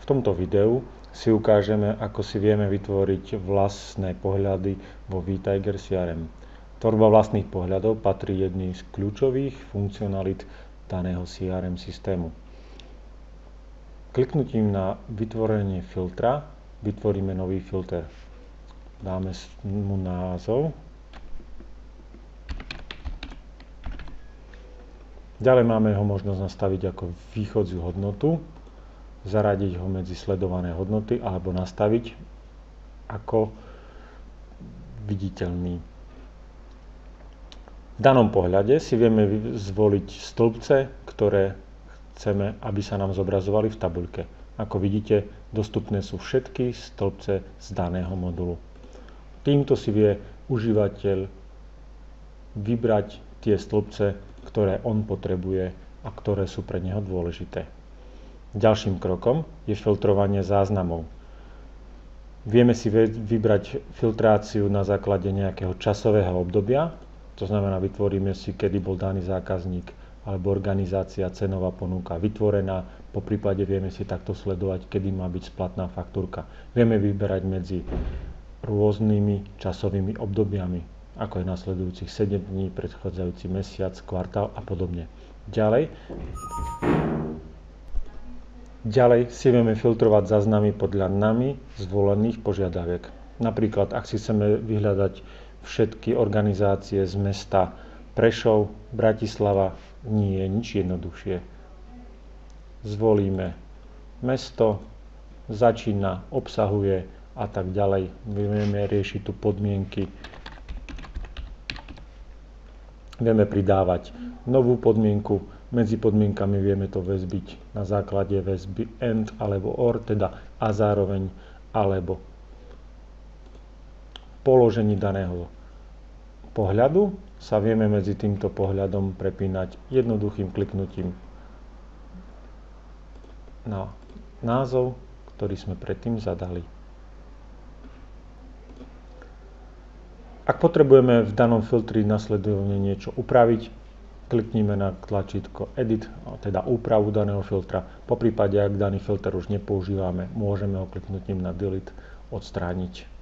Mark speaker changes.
Speaker 1: V tomto videu si ukážeme, ako si vieme vytvoriť vlastné pohľady vo vTiger CRM. Tvorba vlastných pohľadov patrí jedným z kľúčových funkcionalít daného CRM systému. Kliknutím na vytvorenie filtra vytvoríme nový filter. Dáme mu názov. Ďalej máme ho možnosť nastaviť ako východziu hodnotu, zaradiť ho medzi sledované hodnoty alebo nastaviť ako viditeľný. V danom pohľade si vieme zvoliť stĺpce, ktoré chceme, aby sa nám zobrazovali v tabuľke. Ako vidíte, dostupné sú všetky stĺpce z daného modulu. Týmto si vie užívateľ vybrať tie stĺpce, ktoré on potrebuje a ktoré sú pre neho dôležité. Ďalším krokom je filtrovanie záznamov. Vieme si vybrať filtráciu na základe nejakého časového obdobia, to znamená, vytvoríme si, kedy bol daný zákazník alebo organizácia, cenová ponuka vytvorená, poprípade vieme si takto sledovať, kedy má byť splatná faktúrka. Vieme vyberať medzi rôznymi časovými obdobiami, ako je nasledujúcich 7 dní, predchádzajúci mesiac, kvartál a podobne. Ďalej si vieme filtrovať záznamy podľa nami zvolených požiadaviek. Napríklad, ak si chceme vyhľadať všetky organizácie z mesta Prešov, Bratislava, nie je nič jednoduchšie. Zvolíme mesto, začína, obsahuje a tak ďalej. Vieme riešiť tu podmienky. Vieme pridávať novú podmienku. Medzi podmienkami vieme to väzbiť na základe väzby AND alebo OR, teda a zároveň alebo položení daného pohľadu sa vieme medzi týmto pohľadom prepínať jednoduchým kliknutím na názov, ktorý sme predtým zadali. Ak potrebujeme v danom filtri nasledovne niečo upraviť, klikníme na tlačítko Edit, teda úpravu daného filtra. Poprípade, ak daný filter už nepoužívame, môžeme ho kliknutím na Delete odstrániť.